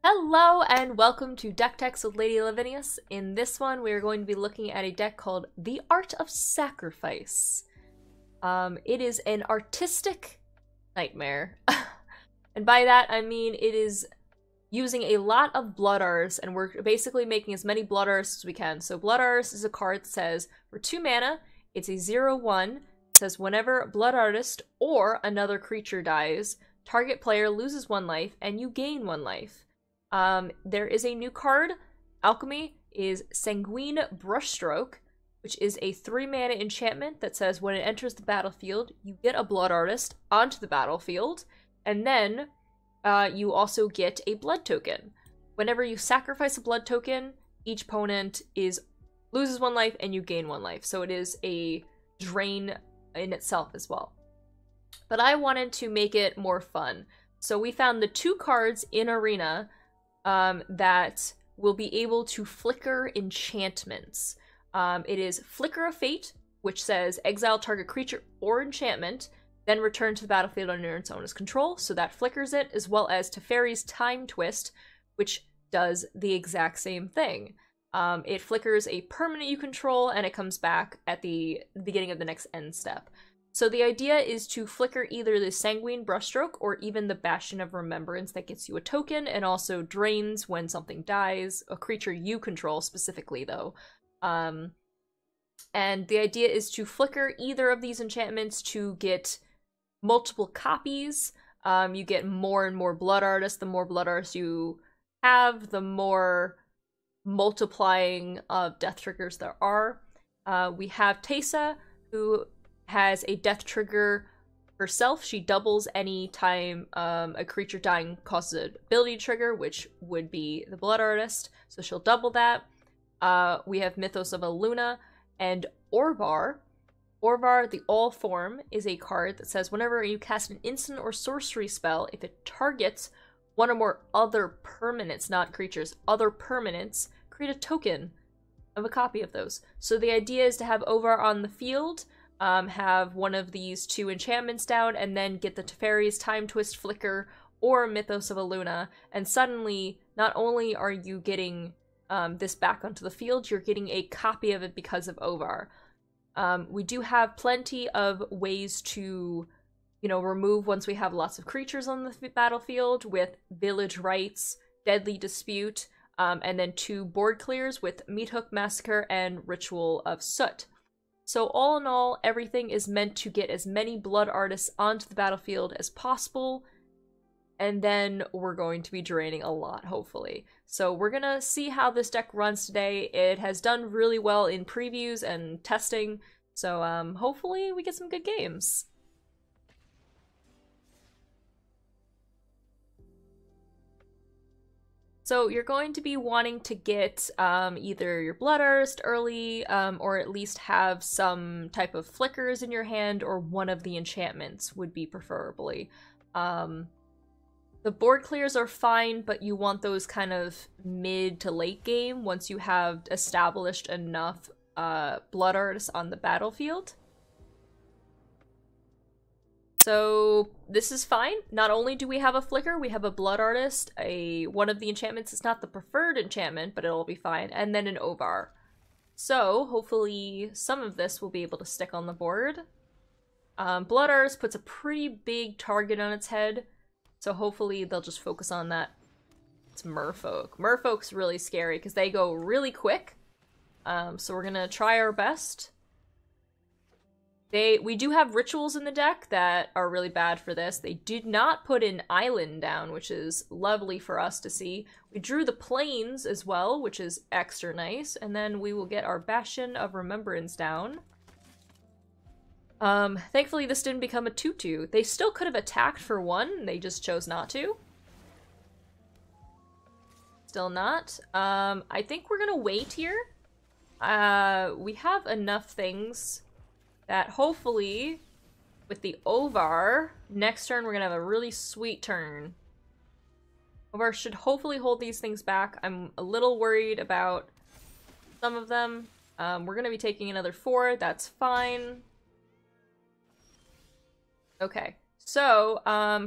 Hello and welcome to Deck Techs with LadyLavinias. In this one, we are going to be looking at a deck called The Art of Sacrifice. It is an artistic nightmare. And by that, I mean it is using a lot of Blood Artists, and we're basically making as many Blood Artists as we can. So Blood Artist is a card that says, for 2 mana, it's a 0/1. It says, whenever Blood Artist or another creature dies, target player loses 1 life and you gain 1 life. There is a new card. Alchemy is Sanguine Brushstroke, which is a 3 mana enchantment that says when it enters the battlefield, you get a Blood Artist onto the battlefield, and then you also get a blood token. Whenever you sacrifice a blood token, each opponent loses 1 life and you gain 1 life. So it is a drain in itself as well. But I wanted to make it more fun. So we found the 2 cards in Arena that will be able to flicker enchantments. It is Flicker of Fate, which says exile target creature or enchantment, then return to the battlefield under its owner's control, so that flickers it, as well as Teferi's Time Twist, which does the exact same thing. It flickers a permanent you control, and it comes back at the beginning of the next end step. So the idea is to flicker either the Sanguine Brushstroke or even the Bastion of Remembrance that gets you a token and also drains when something dies, a creature you control specifically though. And the idea is to flicker either of these enchantments to get multiple copies. You get more and more Blood Artists. The more Blood Artists you have, the more multiplying of death triggers there are. We have Teysa, who has a death trigger herself. She doubles any time a creature dying causes an ability trigger, which would be the Blood Artist, so she'll double that. We have Mythos of Aluna and Orvar. Orvar, the All form, is a card that says whenever you cast an instant or sorcery spell, if it targets one or more other permanents, not creatures, other permanents, create a token of a copy of those. So the idea is to have Orvar on the field, have one of these 2 enchantments down, and then get the Teferi's Time Twist Flicker or Mythos of Aluna, and suddenly, not only are you getting this back onto the field, you're getting a copy of it because of Orvar. We do have plenty of ways to, remove once we have lots of creatures on the battlefield with Village Rites, Deadly Dispute, and then 2 board clears with Meathook Massacre and Ritual of Soot. So all in all, everything is meant to get as many Blood Artists onto the battlefield as possible, and then we're going to be draining a lot, hopefully. So we're gonna see how this deck runs today. It has done really well in previews and testing, so hopefully we get some good games. So you're going to be wanting to get either your Blood Artist early, or at least have some type of flickers in your hand, or one of the enchantments would be preferably. The board clears are fine, but you want those kind of mid to late game once you have established enough Blood Artists on the battlefield. So this is fine. Not only do we have a flicker, we have a Blood Artist, one of the enchantments is not the preferred enchantment, but it'll be fine, and then an Orvar. So hopefully some of this will be able to stick on the board. Blood Artist puts a pretty big target on its head, so hopefully they'll just focus on that. It's Merfolk. Merfolk's really scary because they go really quick, so we're gonna try our best. We do have rituals in the deck that are really bad for this. They did not put an island down, which is lovely for us to see. We drew the plains as well, which is extra nice. And then we will get our Bastion of Remembrance down. Thankfully this didn't become a 2/2. They still could have attacked for 1, they just chose not to. Still not. I think we're gonna wait here. We have enough things that hopefully, with the Orvar, next turn we're gonna have a really sweet turn. Orvar should hopefully hold these things back. I'm a little worried about some of them. We're gonna be taking another 4, that's fine. Okay, So,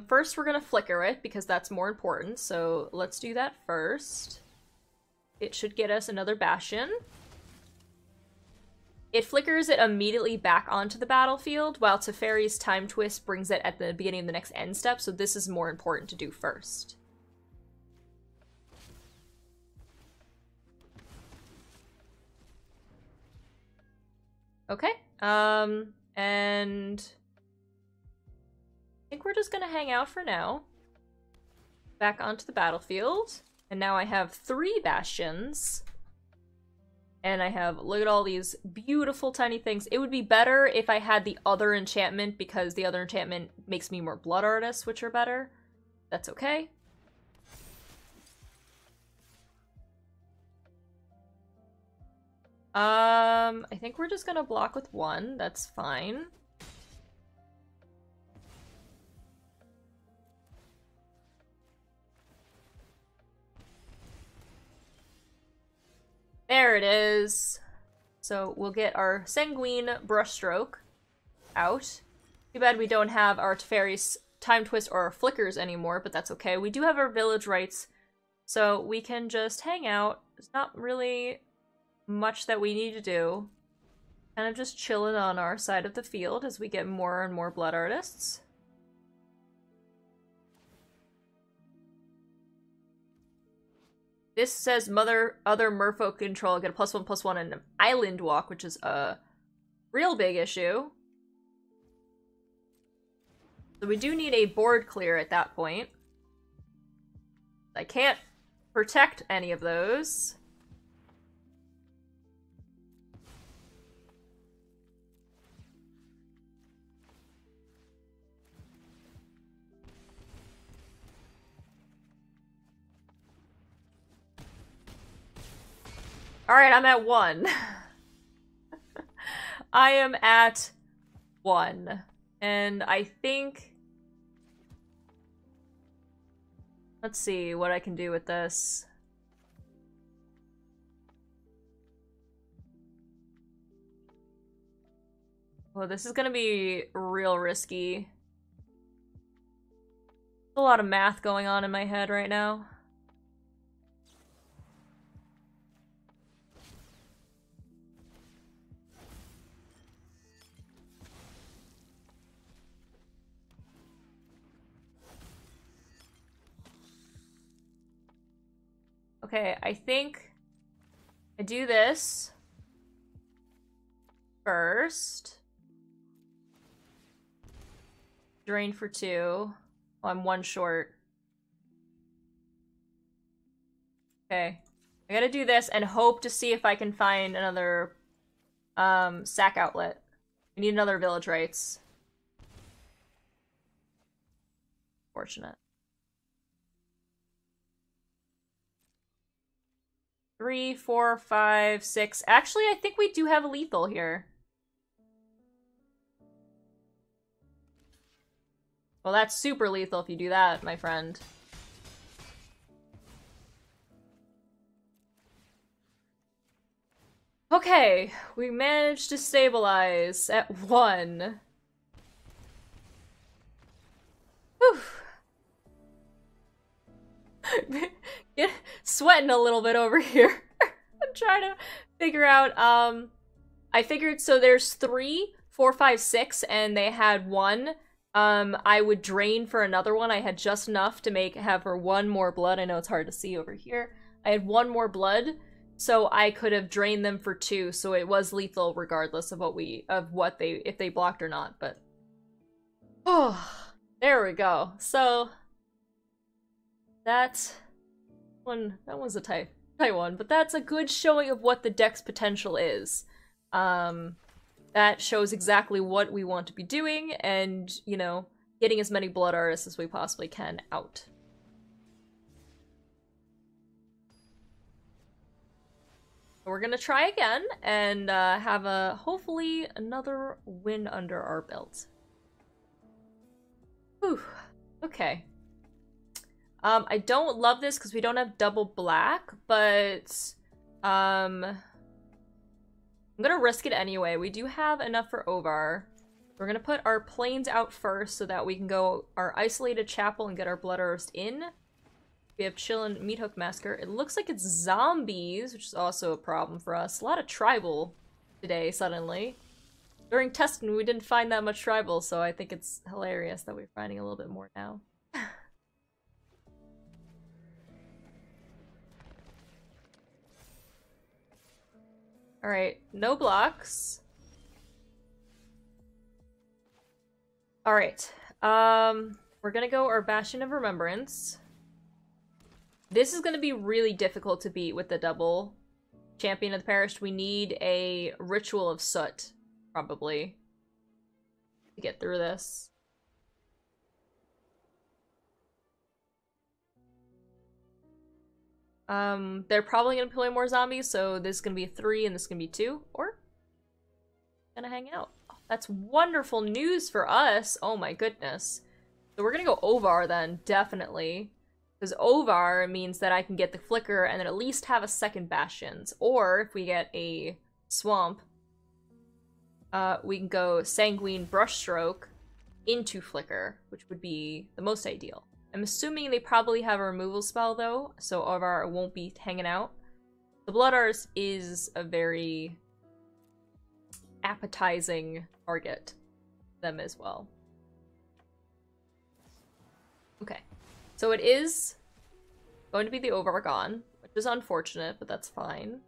first we're gonna flicker it because that's more important. So let's do that first. It should get us another Bastion. It flickers it immediately back onto the battlefield, while Teferi's Time Twist brings it at the beginning of the next end step, so this is more important to do first. Okay, and I think we're just gonna hang out for now. Back onto the battlefield, and now I have 3 Bastions. And I have, look at all these beautiful tiny things. It would be better if I had the other enchantment, because the other enchantment makes me more Blood Artists, which are better. That's okay. I think we're just gonna block with 1. That's fine. There it is. So we'll get our Sanguine Brushstroke out. Too bad we don't have our Teferi's Time Twist or our Flickers anymore, but that's okay. We do have our Village Rites, so we can just hang out. There's not really much that we need to do. Kind of just chilling on our side of the field as we get more and more Blood Artists. This says other merfolk control, get a +1/+1 and an island walk, which is a real big issue. So we do need a board clear at that point. I can't protect any of those. Alright, I'm at 1. I am at 1. And I think... Let's see what I can do with this. Well, this is gonna be real risky. There's a lot of math going on in my head right now. Okay, I think I do this first. Drain for 2. Oh, I'm 1 short. Okay. I gotta do this and hope to see if I can find another sack outlet. We need another Village Rites. Fortunate. 3, 4, 5, 6. Actually, I think we do have a lethal here. Well, that's super lethal if you do that, my friend. Okay, we managed to stabilize at 1. Whew. Sweating a little bit over here. I'm trying to figure out, I figured, so there's 3, 4, 5, 6, and they had 1. I would drain for another one. I had just enough to have her 1 more blood. I know it's hard to see over here. I had 1 more blood, so I could have drained them for 2, so it was lethal regardless of if they blocked or not, but... Oh, there we go. So... that was a tight one, but that's a good showing of what the deck's potential is. That shows exactly what we want to be doing, and, you know, getting as many Blood Artists as we possibly can out. We're gonna try again, and have hopefully another win under our belt. Whew. Okay. I don't love this because we don't have double black, but I'm gonna risk it anyway. We do have enough for Ovar. We're gonna put our planes out first so that we can go our isolated chapel and get our Blood Earth in. We have Chillin' Meat Hook Massacre. It looks like it's zombies, which is also a problem for us. A lot of tribal today, suddenly. During testing, we didn't find that much tribal, so I think it's hilarious that we're finding a little bit more now. Alright, no blocks. Alright, we're gonna go our Bastion of Remembrance. This is gonna be really difficult to beat with the double Champion of the Perished. We need a Ritual of Soot, probably, to get through this. They're probably gonna play more zombies, so this is gonna be 3 and this is gonna be 2, or gonna hang out. Oh, that's wonderful news for us. Oh my goodness. So we're gonna go Ovar then, definitely. Because Ovar means that I can get the Flicker and then at least have a second Bastions. Or if we get a Swamp, we can go Sanguine Brushstroke into Flicker, which would be the most ideal. I'm assuming they probably have a removal spell though, so Ovar won't be hanging out. The Blood Earth is a very appetizing target for them as well. Okay, so it is going to be the Ovar gone, which is unfortunate, but that's fine.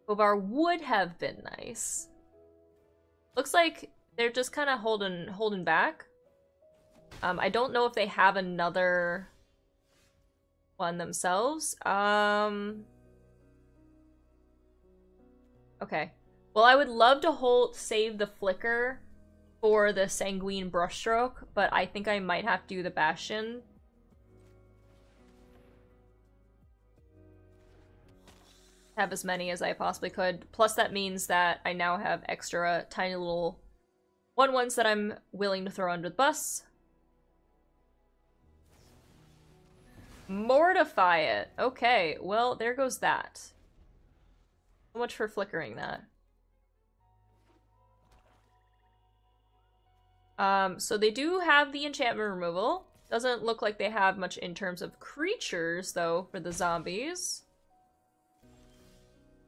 Ovar would have been nice. Looks like they're just kind of holding back. I don't know if they have another one themselves. Okay. Well, I would love to save the Flicker for the Sanguine Brushstroke, but I think I might have to do the Bastion. Have as many as I possibly could. Plus that means that I now have extra tiny little 1/1s that I'm willing to throw under the bus. Mortify it. Okay, well, there goes that. So much for flickering that. So they do have the enchantment removal. Doesn't look like they have much in terms of creatures, though, for the zombies.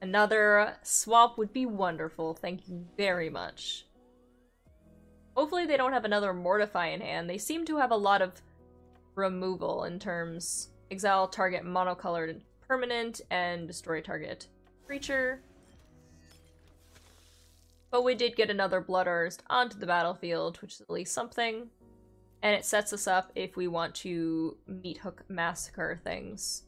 Another swap would be wonderful. Thank you very much. Hopefully they don't have another Mortify in hand. They seem to have a lot of removal in terms exile target monocolored permanent and destroy target creature. But we did get another Blood Earth onto the battlefield, which is at least something. And it sets us up if we want to Meat Hook Massacre things.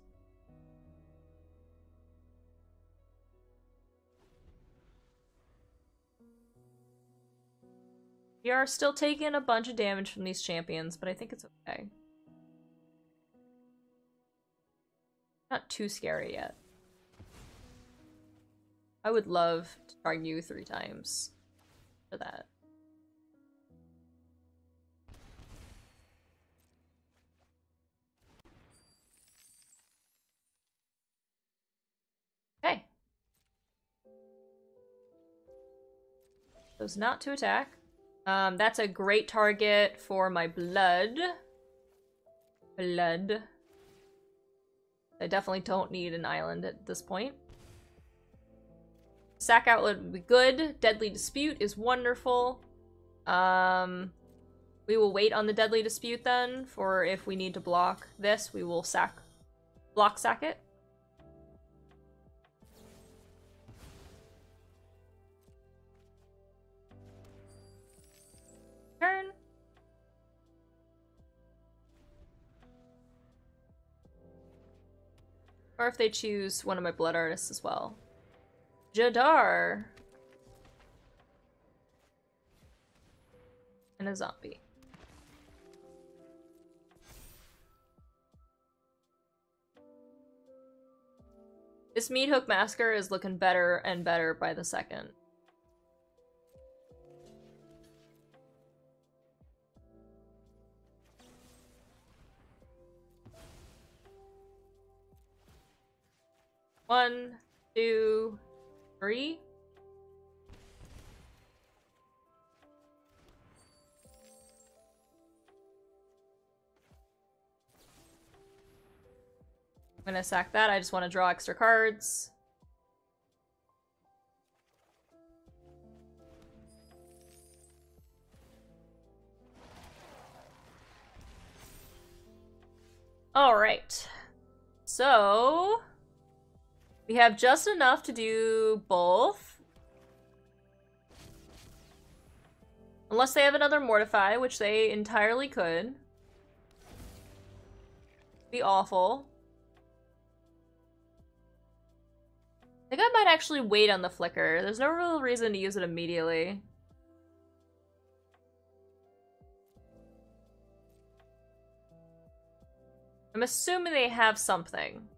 We are still taking a bunch of damage from these champions, but I think it's okay. Not too scary yet. I would love to target you 3 times for that. Okay. Chose not to attack. That's a great target for my blood. I definitely don't need an island at this point. Sack Outlet would be good. Deadly Dispute is wonderful. We will wait on the Deadly Dispute then, for if we need to block this, we will block sack it. Turn. Or if they choose one of my Blood Artists as well. Jadar. And a zombie. This Meat Hook Massacre is looking better and better by the second. 1, 2, 3. I'm gonna sack that. I just want to draw extra cards. Alright. So we have just enough to do both. Unless they have another Mortify, which they entirely could. Be awful. I think I might actually wait on the Flicker. There's no real reason to use it immediately. I'm assuming they have something.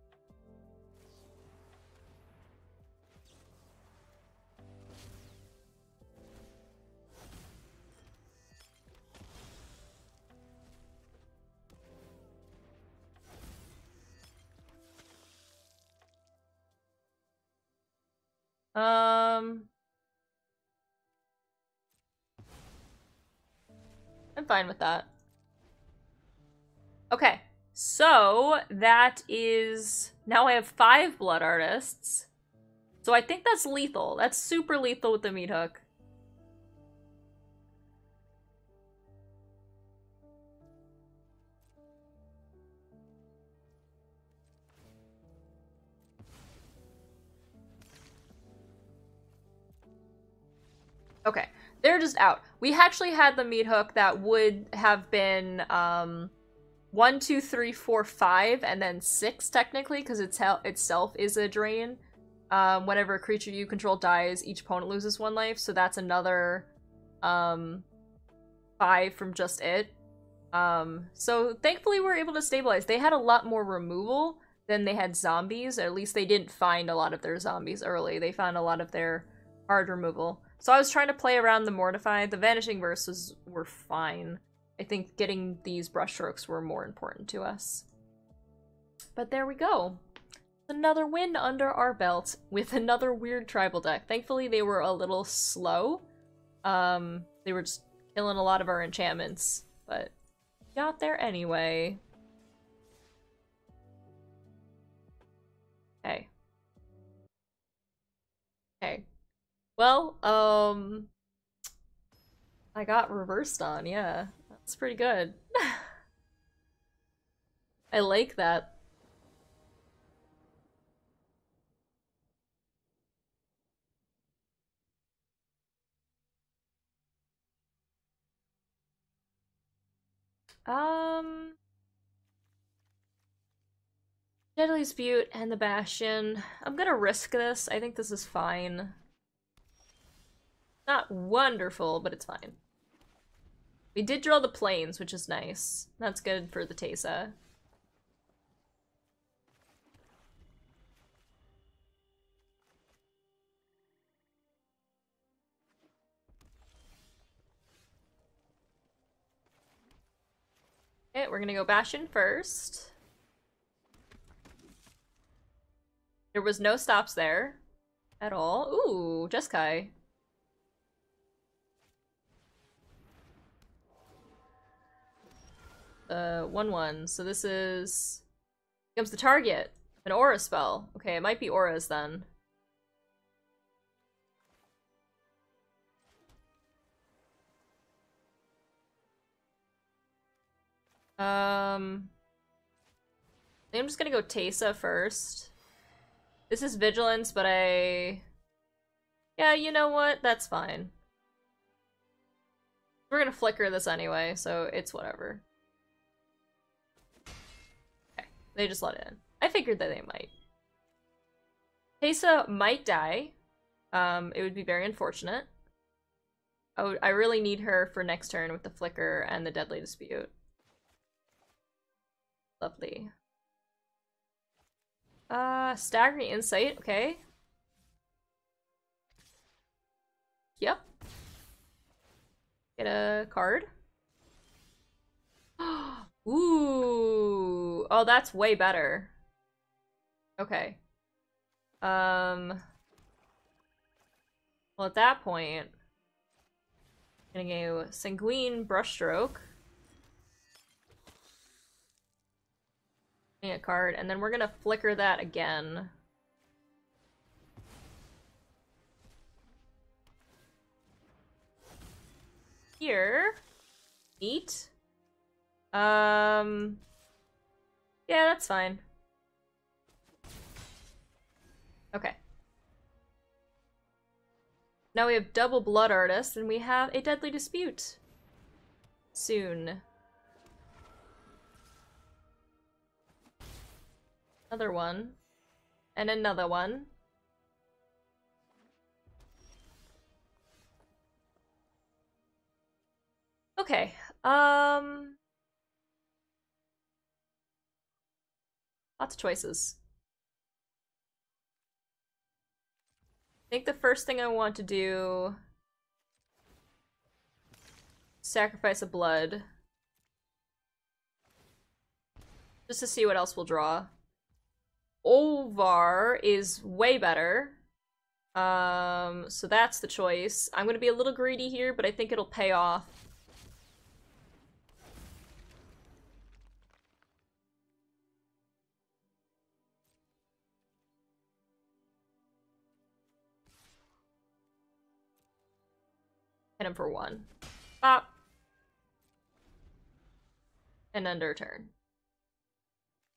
I'm fine with that. Okay, so that is... Now I have 5 Blood Artists. So I think that's lethal. That's super lethal with the Meat Hook. Okay, they're just out. We actually had the Meat Hook that would have been 1, 2, 3, 4, 5, and then 6 technically, because itself is a drain. Whenever a creature you control dies, each opponent loses 1 life, so that's another 5 from just it. So thankfully we're able to stabilize. They had a lot more removal than they had zombies, or at least they didn't find a lot of their zombies early. They found a lot of their hard removal. So I was trying to play around the Mortify. The Vanishing Verses were fine. I think getting these brushstrokes were more important to us. But there we go. Another win under our belt with another weird tribal deck. Thankfully they were a little slow. They were just killing a lot of our enchantments, but got there anyway. Okay. Okay. Well, I got reversed on, yeah. That's pretty good. I like that. Deadly Dispute and the Bastion. I'm gonna risk this. I think this is fine. Not wonderful, but it's fine. We did draw the plains, which is nice. That's good for the Teysa. Okay, we're gonna go Bastion first. There was no stops there at all. Ooh, Jeskai. 1/1. So this is... becomes the target. An aura spell. Okay, it might be auras then. I'm just gonna go Teysa first. This is Vigilance, but yeah, you know what? That's fine. We're gonna flicker this anyway, so it's whatever. Okay, they just let it in. I figured that they might. Teysa might die. It would be very unfortunate. I really need her for next turn with the flicker and the Deadly Dispute. Lovely. Staggering Insight, okay. Yep. Get a card. Ooh. Oh, that's way better. Okay. Well, at that point, I'm gonna go Sanguine Brushstroke. A card, and then we're gonna flicker that again. Here. Neat. Yeah, that's fine. Okay. Now we have double Blood Artist, and we have a Deadly Dispute. Soon. Another one. And another one. Okay, lots of choices. I think the first thing I want to do... sacrifice a blood. Just to see what else we'll draw. Olvar is way better. So that's the choice. I'm gonna be a little greedy here, but I think it'll pay off. Hit him for 1. Pop. And end our turn.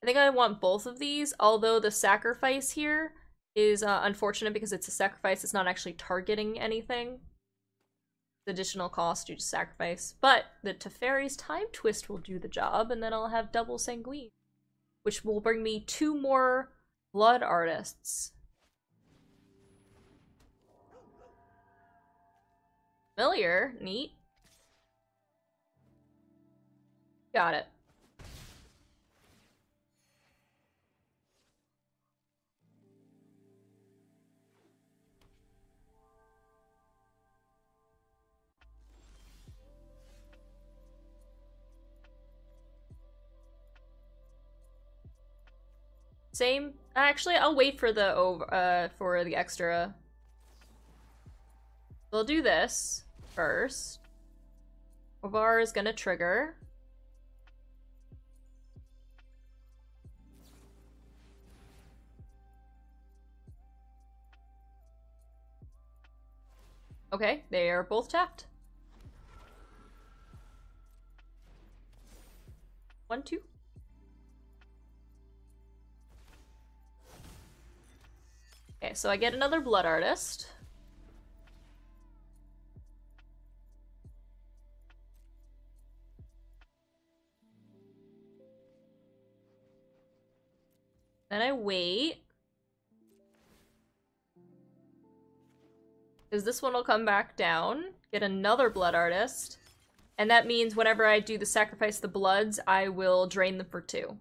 I think I want both of these, although the sacrifice here is unfortunate because it's a sacrifice. It's not actually targeting anything. The additional cost due to sacrifice. But the Teferi's Time Twist will do the job, and then I'll have double Sanguine, which will bring me 2 more Blood Artists. Familiar. Neat. Got it. Same. Actually, I'll wait for the extra. We'll do this first. Ovar is gonna trigger. Okay, they are both tapped. 1, 2. Okay, so I get another Blood Artist. Then I wait. Because this one will come back down. Get another Blood Artist. And that means whenever I do the Sacrifice the Bloods, I will drain them for 2.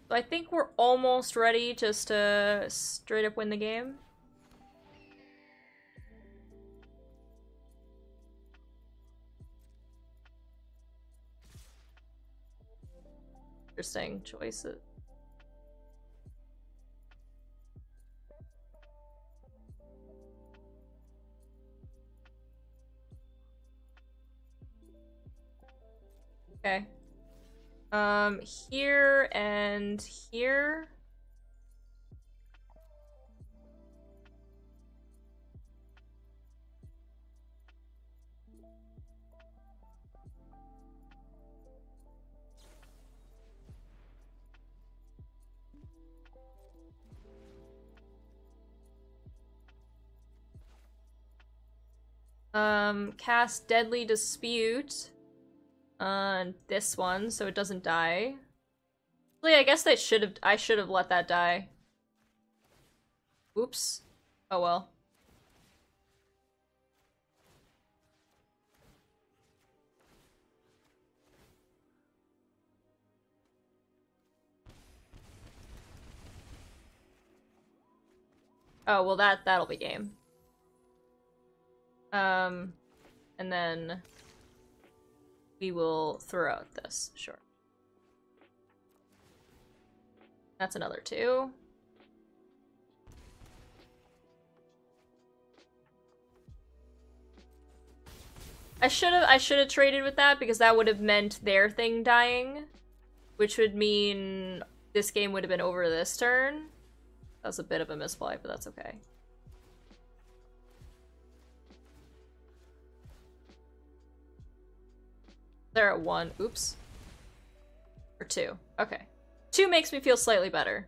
So I think we're almost ready just to straight up win the game. Interesting choices. Okay. Here and here. Cast Deadly Dispute on this one so it doesn't die. Actually, I guess I should have let that die. Oops. Oh well. Oh, well that'll be game. And then we will throw out this, sure. That's another 2. I should have traded with that because that would have meant their thing dying, which would mean this game would have been over this turn. That was a bit of a misplay, but that's okay. They're at 1. Oops. Or 2. Okay. 2 makes me feel slightly better.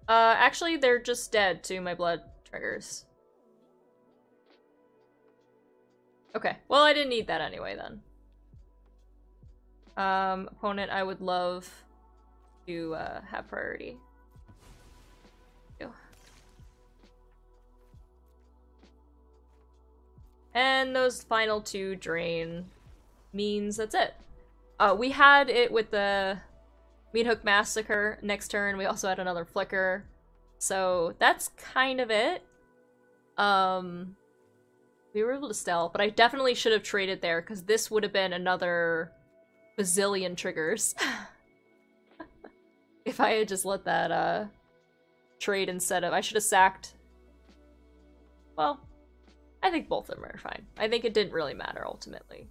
Actually, they're just dead to my blood triggers. Okay. Well, I didn't need that anyway, then. Opponent, I would love to have priority. And those final 2 drain means that's it. We had it with the Meat Hook Massacre next turn. We also had another Flicker. So that's kind of it. We were able to steal, but I definitely should have traded there because this would have been another bazillion triggers. If I had just let that trade instead of... I should have sacked... Well, I think both of them are fine. I think it didn't really matter ultimately.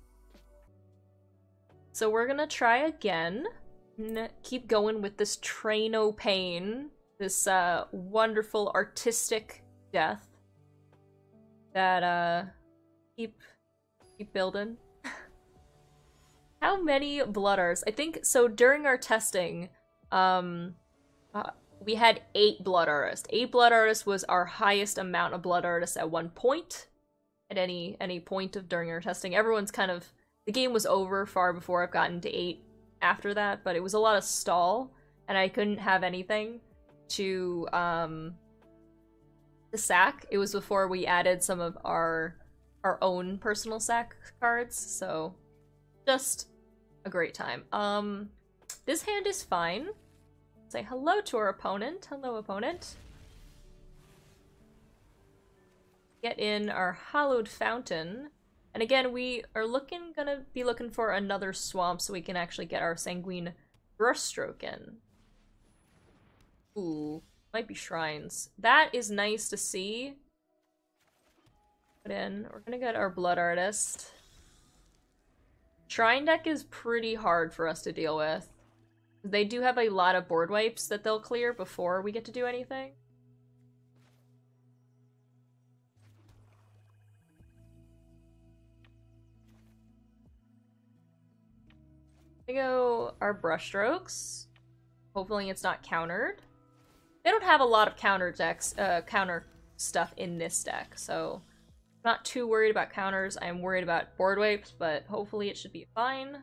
So we're gonna try again. Keep going with this Train-O Pain. This wonderful artistic death. That keep building. How many blood artists? I think so. During our testing, we had 8 blood artists. 8 blood artists was our highest amount of blood artists at one point. At any point of during our testing, everyone's kind of the game was over far before I've gotten to 8 after that. But it was a lot of stall, and I couldn't have anything to the sack. It was before we added some of our own personal sack cards, so just a great time. This hand is fine. Say hello to our opponent. Hello, opponent. Get in our Hallowed Fountain. And again, we are gonna be looking for another swamp so we can actually get our Sanguine Brushstroke in. Ooh. Might be shrines. That is nice to see. Put in. We're gonna get our Blood Artist. Shrine deck is pretty hard for us to deal with. They do have a lot of board wipes that they'll clear before we get to do anything. We go our Brushstrokes. Hopefully it's not countered. They don't have a lot of counter stuff in this deck, so I'm not too worried about counters. I'm worried about board wipes, but hopefully it should be fine.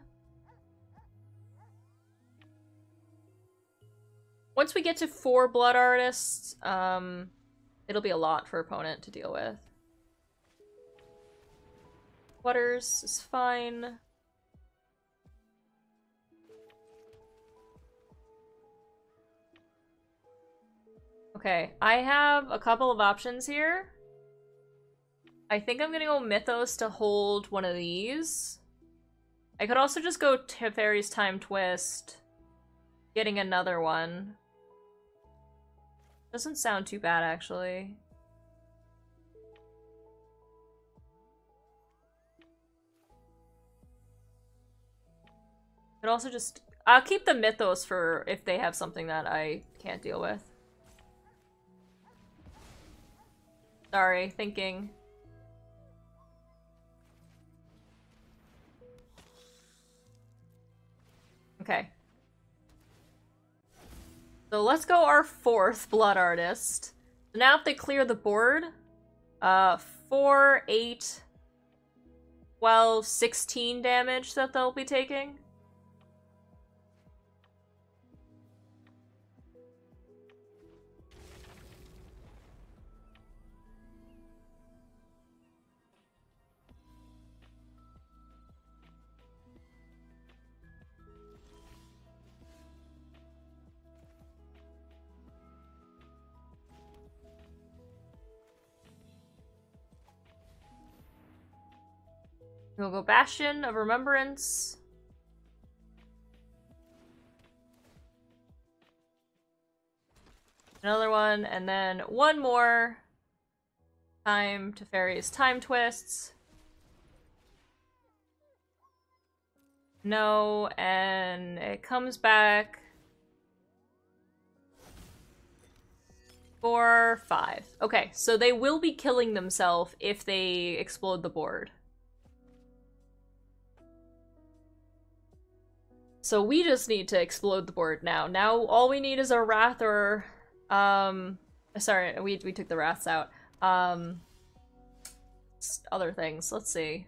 Once we get to 4 Blood Artists, it'll be a lot for opponent to deal with. Waters is fine. Okay, I have a couple of options here. I think I'm gonna go Mythos to hold one of these. I could also just go Teferi's Time Twist, getting another one. Doesn't sound too bad, actually. Could also just... I'll keep the Mythos for if they have something that I can't deal with. Sorry, thinking. Okay. So let's go our 4th Blood Artist. So now if they clear the board, 4, 8, 12, 16 damage that they'll be taking. We'll go Bastion of Remembrance. Another one, and then one more. Time to Fairies Time Twists. No, and it comes back. 4, 5. Okay, so they will be killing themselves if they explode the board. So we just need to explode the board now. Now all we need is a Wrath or... Sorry, we took the Wraths out. Other things. Let's see.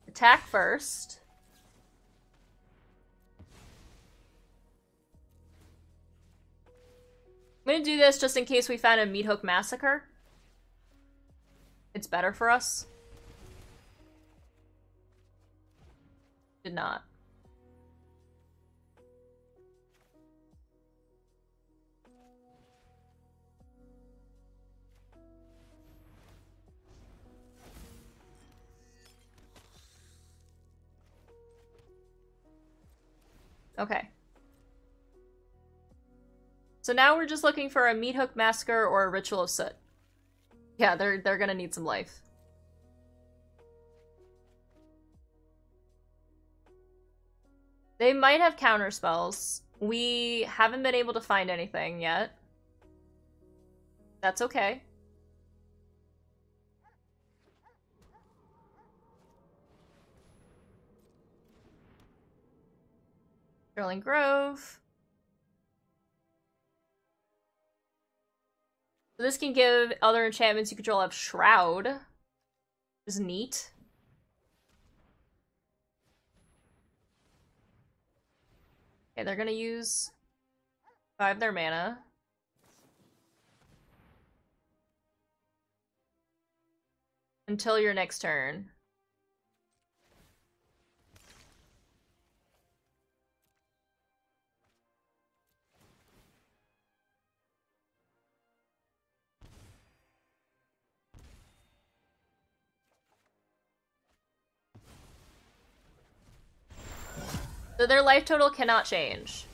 Attack first. I'm gonna do this just in case we found a Meat Hook Massacre. It's better for us. Did not. Okay. So now we're just looking for a Meat Hook Massacre or a Ritual of Soot. Yeah, they're gonna need some life. They might have counter spells. We haven't been able to find anything yet. That's okay. Sterling Grove. So this can give other enchantments you control have Shroud. Which is neat. Okay, they're gonna use 5 of their mana. Until your next turn. So their life total cannot change.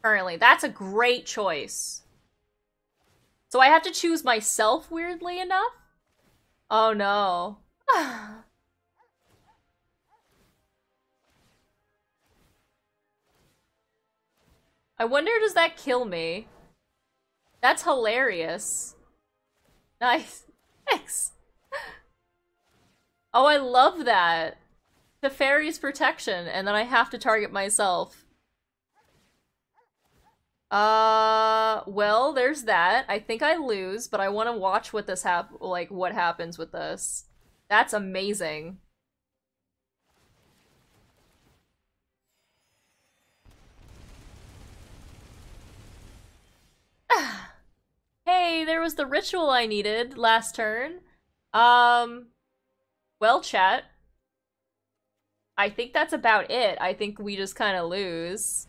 Currently. That's a great choice. So I have to choose myself, weirdly enough? Oh no. I wonder, does that kill me? That's hilarious. Nice. Thanks. Oh, I love that. The fairy's protection, and then I have to target myself. Well, there's that. I think I lose, but I want to watch what this what happens with this. That's amazing. Hey, there was the ritual I needed last turn. Well, chat. I think that's about it. I think we just kind of lose.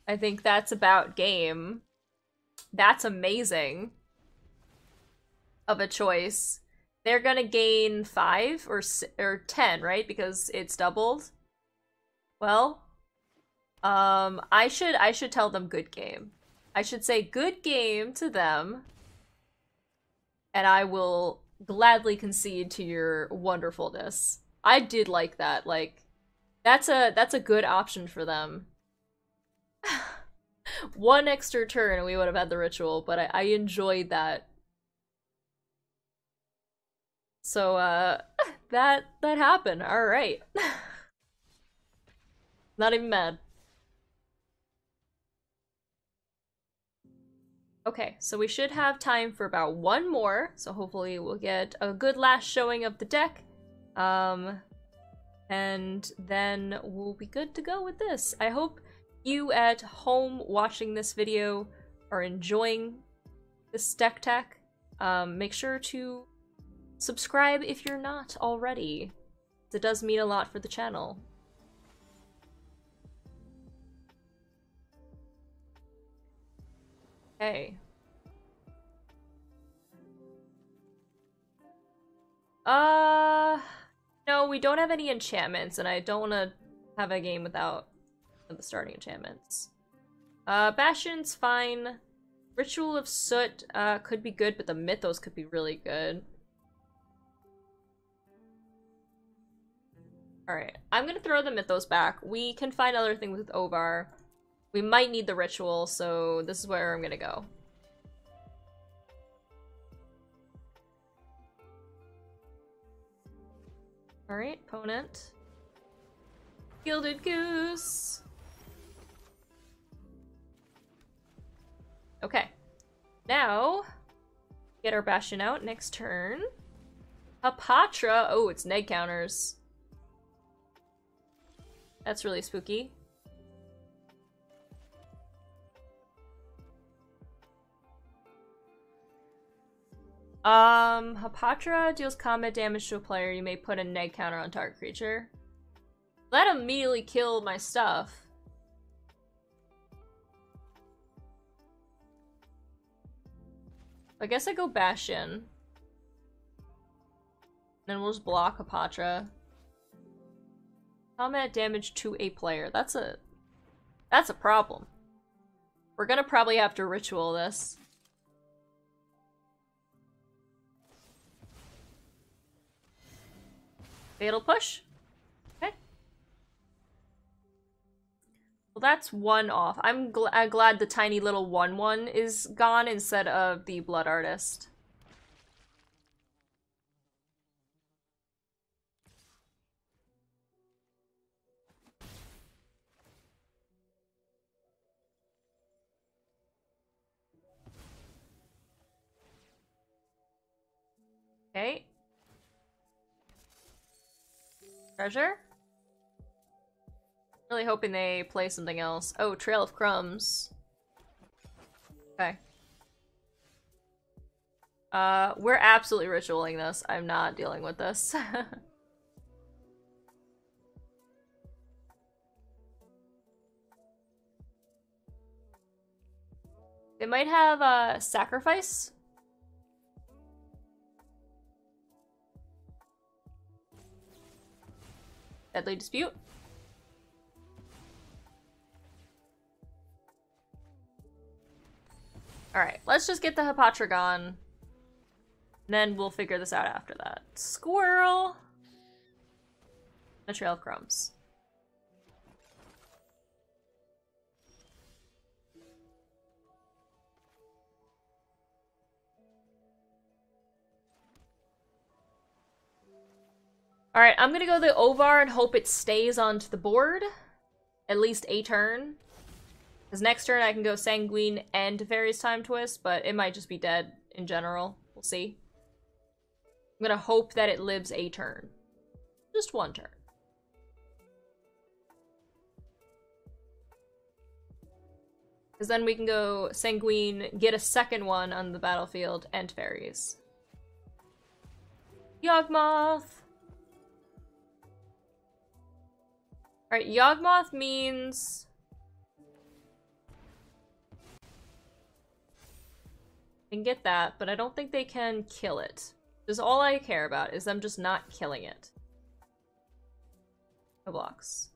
I think that's about game. That's amazing. Of a choice. They're gonna gain 5 or 10, right? Because it's doubled. Well, I should tell them good game. I should say good game to them. And I will gladly concede to your wonderfulness. I did like that. Like, that's a good option for them. One extra turn and we would have had the ritual, but I enjoyed that. So, that happened. Alright. Not even mad. Okay, so we should have time for about one more, so hopefully we'll get a good last showing of the deck. And then we'll be good to go with this. I hope you at home watching this video are enjoying this deck tech. Make sure to subscribe if you're not already. It does mean a lot for the channel. Okay. No, we don't have any enchantments, and I don't want to have a game without the starting enchantments. Bastion's fine. Ritual of Soot, could be good, but the Mythos could be really good. Alright, I'm gonna throw the Mythos back. We can find other things with Ovar. We might need the Ritual, so this is where I'm gonna go. Alright, opponent. Gilded Goose! Okay. Now, get our Bastion out next turn. Hapatra! Oh, it's neg counters. That's really spooky. Hapatra deals combat damage to a player. You may put a neg counter on target creature. That immediately killed my stuff. I guess I go Bastion. Then we'll just block Hapatra. Combat damage to a player. That's a problem. We're gonna probably have to ritual this. Fatal push. Okay. Well, that's one off. I'm glad the tiny little 1/1 is gone instead of the Blood Artist. Okay. Treasure? Really hoping they play something else. Oh, Trail of Crumbs. Okay. We're absolutely ritualing this. I'm not dealing with this. They might have a sacrifice. Deadly Dispute. Alright, let's just get the Hapatra gone. Then we'll figure this out after that. Squirrel! A Trail of Crumbs. Alright, I'm gonna go the Ovar and hope it stays onto the board. At least a turn. Because next turn I can go Sanguine and Teferi's Time Twist, but it might just be dead in general. We'll see. I'm gonna hope that it lives a turn. Just one turn. Because then we can go Sanguine, get a second one on the battlefield, and Teferi's. Yawgmoth! Alright, Yawgmoth means... I can get that, but I don't think they can kill it. Because all I care about is them just not killing it. No blocks.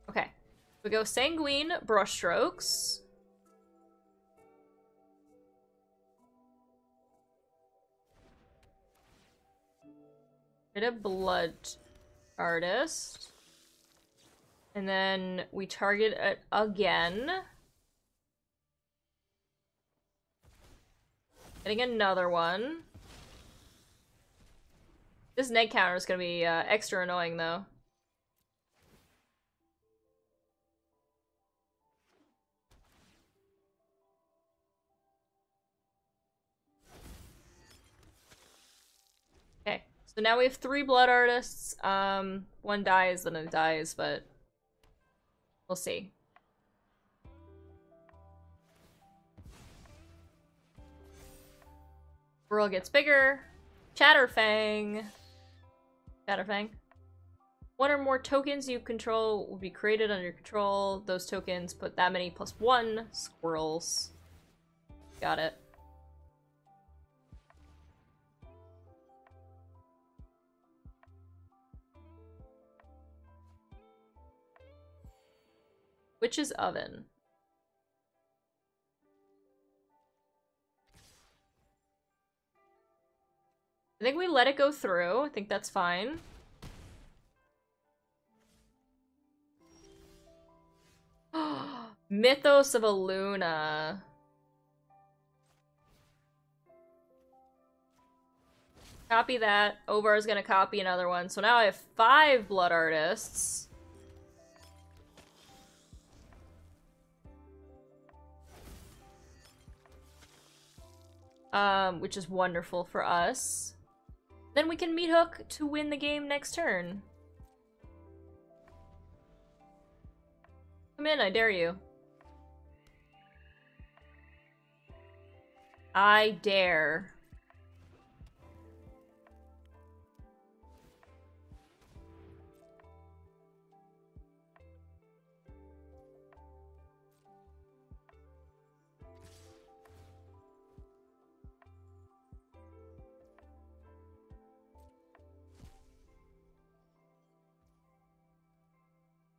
Okay. We go Sanguine, Brushstrokes. Get a Blood Artist. And then we target it again. Getting another one. This neg counter is gonna be extra annoying though. Okay, so now we have 3 Blood Artists. One dies, then it dies, but we'll see. Squirrel gets bigger. Chatterfang. Chatterfang. One or more tokens you control will be created under your control. Those tokens put that many +1 squirrels. Got it. Witch's Oven. I think we let it go through. I think that's fine. Mythos of Aluna. Copy that. Ovar is gonna copy another one. So now I have 5 blood artists. Which is wonderful for us. Then we can meet Hook to win the game next turn. Come in, I dare you. I dare.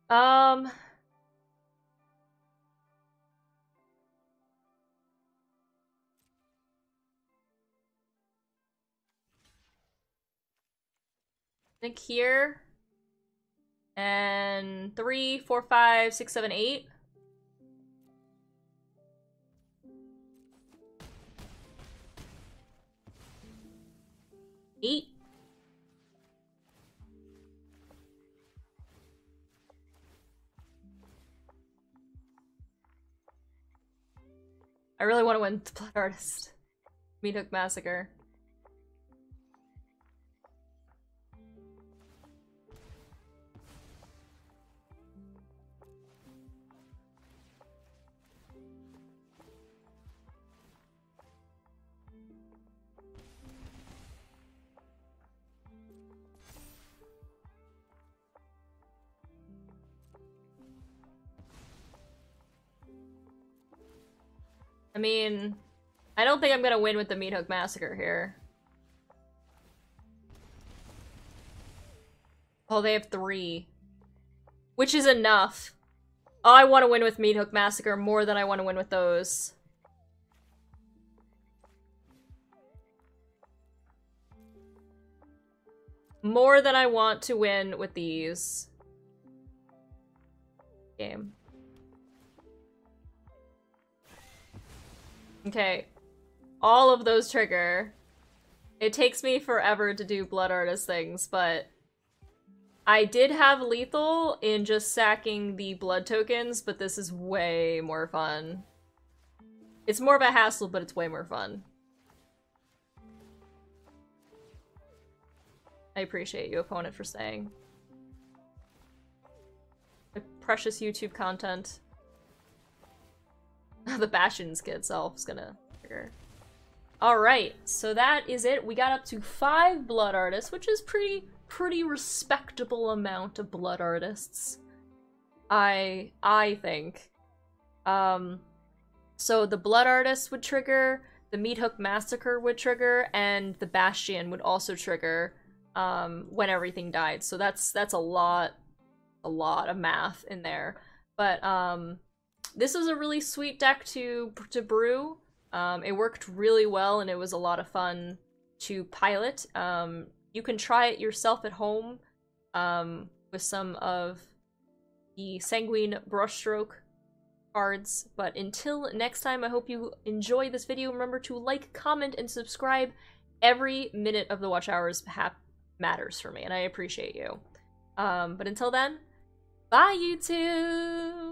I think here. And 3, 4, 5, 6, 7, 8. Eight. I really want to win the Blood Artist. Meat Hook Massacre. I mean, I don't think I'm gonna win with the Meat Hook Massacre here. Oh, they have 3. Which is enough. Oh, I want to win with Meat Hook Massacre more than I want to win with those. More than I want to win with these. Game. Okay. All of those trigger. It takes me forever to do Blood Artist things, but I did have lethal in just sacking the blood tokens, but this is way more fun. It's more of a hassle, but it's way more fun. I appreciate you, opponent, for saying. The precious YouTube content. The Bastion skid itself is gonna trigger. Alright, so that is it. We got up to 5 Blood Artists, which is pretty respectable amount of Blood Artists. I think. So the Blood Artist would trigger, the Meat Hook Massacre would trigger, and the Bastion would also trigger when everything died. So that's a lot of math in there. But this was a really sweet deck to brew. It worked really well, and it was a lot of fun to pilot. You can try it yourself at home with some of the Sanguine Brushstroke cards. But until next time, I hope you enjoy this video. Remember to like, comment, and subscribe. Every minute of the watch hours matters for me, and I appreciate you. But until then, bye, YouTube!